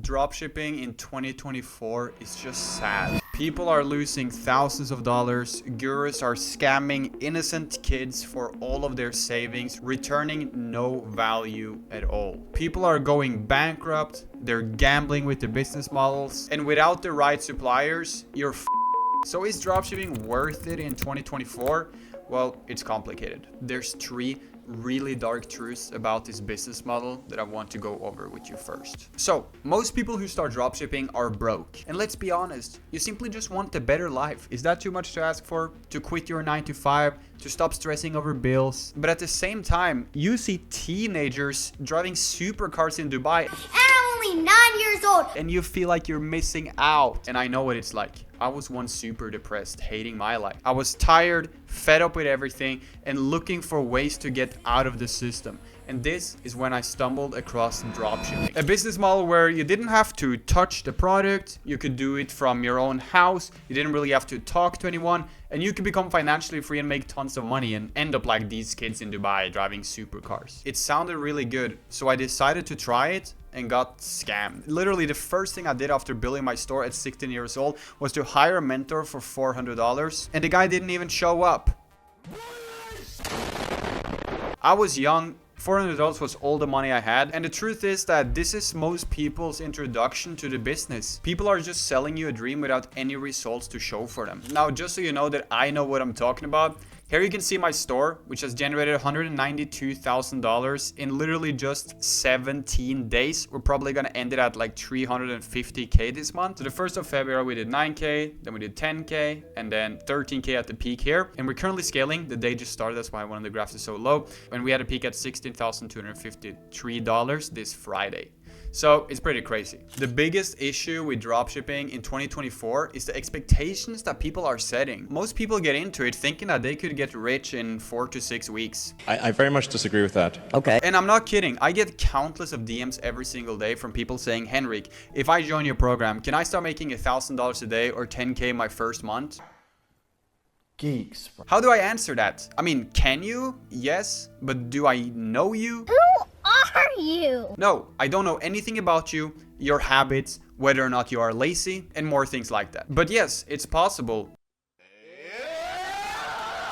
dropshipping in 2024 is just sad. People are losing thousands of dollars. Gurus are scamming innocent kids for all of their savings, returning no value at all. People are going bankrupt. They're gambling with the business models. And without the right suppliers, you're So is dropshipping worth it in 2024? Well, it's complicated. There's 3 really dark truths about this business model that I want to go over with you first. So, most people who start dropshipping are broke. And let's be honest, you simply just want a better life. Is that too much to ask for? To quit your 9 to 5, to stop stressing over bills? But at the same time, you see teenagers driving supercars in Dubai. I'm only 9 years old. And you feel like you're missing out. And I know what it's like. I was once super depressed, hating my life. I was tired, fed up with everything, and looking for ways to get out of the system. And this is when I stumbled across dropshipping. A business model where you didn't have to touch the product, you could do it from your own house, you didn't really have to talk to anyone, and you could become financially free and make tons of money and end up like these kids in Dubai driving supercars. It sounded really good, so I decided to try it and got scammed. Literally the first thing I did after building my store at 16 years old was to hire a mentor for $400, and the guy didn't even show up. I was young. $400 was all the money I had, and the truth is that this is most people's introduction to the business. People are just selling you a dream without any results to show for them. Now, just so you know that I know what I'm talking about, here you can see my store, which has generated $192,000 in literally just 17 days. We're probably gonna end it at like 350K this month. So the 1st of February, we did 9K, then we did 10K, and then 13K at the peak here. And we're currently scaling. The day just started, that's why one of the graphs is so low. And we had a peak at $16,253 this Friday. So it's pretty crazy. The biggest issue with dropshipping in 2024 is the expectations that people are setting. Most people get into it thinking that they could get rich in 4 to 6 weeks. I very much disagree with that. Okay. And I'm not kidding. I get countless of DMs every single day from people saying, Henrik, if I join your program, can I start making $1,000 a day or 10K my first month? Geeks. How do I answer that? I mean, can you? Yes. But do I know you? Who are you? No, I don't know anything about you, your habits, whether or not you are lazy, and more things like that. But yes, it's possible.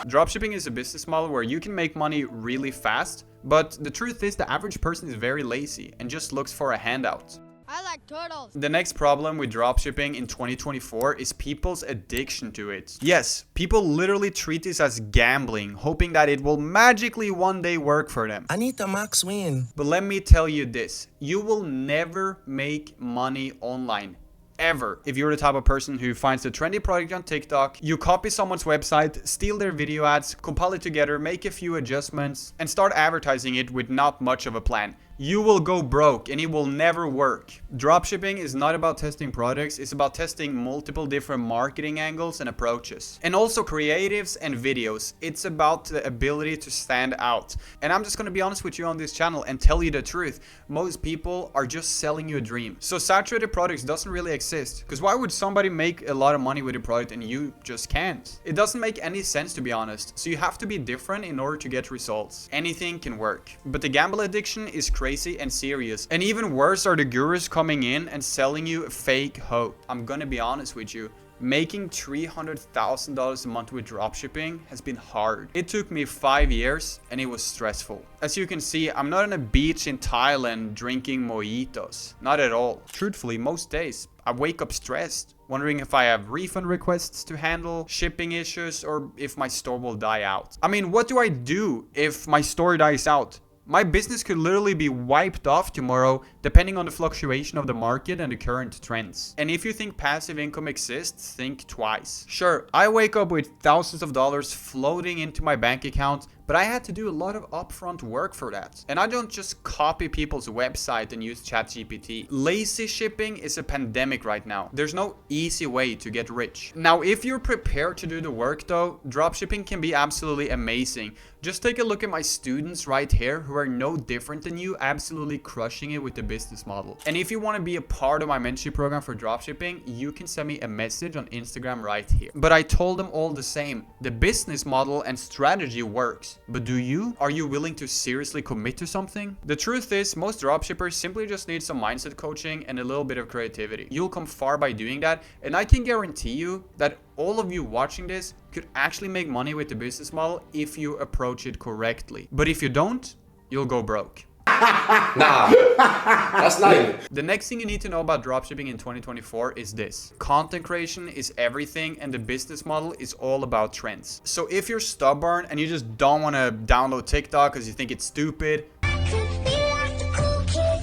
Dropshipping is a business model where you can make money really fast, but the truth is the average person is very lazy and just looks for a handout. I like turtles. The next problem with dropshipping in 2024 is people's addiction to it. Yes, people literally treat this as gambling, hoping that it will magically one day work for them. I need the max win. But let me tell you this, you will never make money online. Ever. If you're the type of person who finds a trendy product on TikTok, you copy someone's website, steal their video ads, compile it together, make a few adjustments, and start advertising it with not much of a plan, you will go broke and it will never work. Dropshipping is not about testing products, it's about testing multiple different marketing angles and approaches. And also creatives and videos. It's about the ability to stand out. And I'm just gonna be honest with you on this channel and tell you the truth. Most people are just selling you a dream. So saturated products doesn't really exist. Because why would somebody make a lot of money with a product and you just can't? It doesn't make any sense, to be honest. So you have to be different in order to get results. Anything can work. But the gamble addiction is crazy and serious. And even worse are the gurus coming in and selling you a fake hope. I'm gonna be honest with you. Making $300,000 a month with dropshipping has been hard. It took me 5 years and it was stressful. As you can see, I'm not on a beach in Thailand drinking mojitos. Not at all. Truthfully, most days I wake up stressed, wondering if I have refund requests to handle, shipping issues, or if my store will die out. I mean, what do I do if my store dies out? My business could literally be wiped off tomorrow depending on the fluctuation of the market and the current trends. And if you think passive income exists, think twice. Sure, I wake up with thousands of dollars floating into my bank account, but I had to do a lot of upfront work for that. And I don't just copy people's website and use ChatGPT. Lazy shipping is a pandemic right now. There's no easy way to get rich. Now, if you're prepared to do the work though, dropshipping can be absolutely amazing. Just take a look at my students right here who are no different than you, absolutely crushing it with the business model. And if you want to be a part of my mentorship program for dropshipping, you can send me a message on Instagram right here. But I told them all the same, the business model and strategy works. don't. But do you? Are you willing to seriously commit to something? The truth is, most dropshippers simply just need some mindset coaching and a little bit of creativity. You'll come far by doing that, and I can guarantee you that all of you watching this could actually make money with the business model if you approach it correctly. But if you don't, you'll go broke. Nah, that's not even. The next thing you need to know about dropshipping in 2024 is this. Content creation is everything, and the business model is all about trends. So if you're stubborn and you just don't want to download TikTok because you think it's stupid,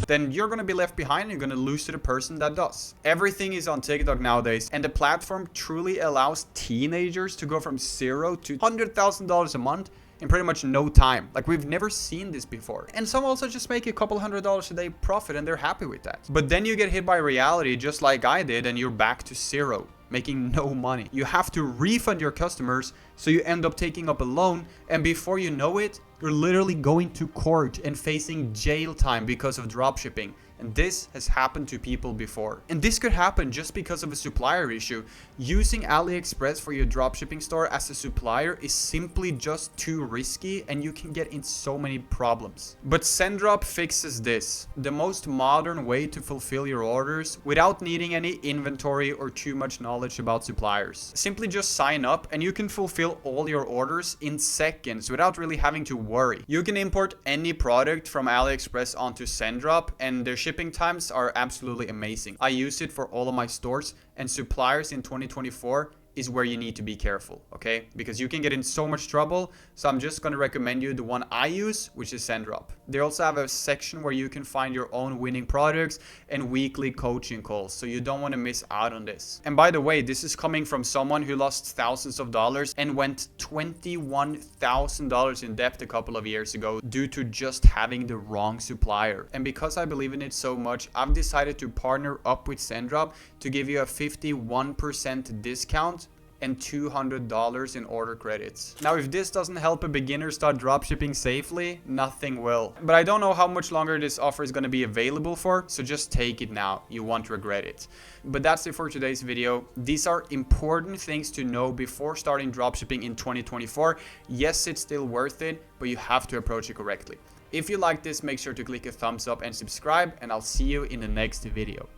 then you're going to be left behind and you're going to lose to the person that does. Everything is on TikTok nowadays, and the platform truly allows teenagers to go from $0 to $100,000 a month in pretty much no time. Like, we've never seen this before. And some also just make a couple $100 a day profit and they're happy with that. But then you get hit by reality just like I did, and you're back to zero, making no money. You have to refund your customers, so you end up taking up a loan, and before you know it, you're literally going to court and facing jail time because of dropshipping. And this has happened to people before. And this could happen just because of a supplier issue. Using AliExpress for your dropshipping store as a supplier is simply just too risky, and you can get in so many problems. But SendDrop fixes this. The most modern way to fulfill your orders without needing any inventory or too much knowledge about suppliers. Simply just sign up and you can fulfill all your orders in seconds without really having to worry. You can import any product from AliExpress onto SendDrop, and their shipping times are absolutely amazing. I use it for all of my stores, and suppliers in 2024 is where you need to be careful, okay? Because you can get in so much trouble. So I'm just going to recommend you the one I use, which is SendDrop. They also have a section where you can find your own winning products and weekly coaching calls, so you don't want to miss out on this. And by the way, this is coming from someone who lost thousands of dollars and went $21,000 in debt a couple of years ago due to just having the wrong supplier. And because I believe in it so much, I've decided to partner up with SendDrop to give you a 51% discount and $200 in order credits. Now, if this doesn't help a beginner start dropshipping safely, nothing will. But I don't know how much longer this offer is going to be available for, so just take it now. You won't regret it. But that's it for today's video. These are important things to know before starting dropshipping in 2024. Yes, it's still worth it, but you have to approach it correctly. If you like this, make sure to click a thumbs up and subscribe, and I'll see you in the next video.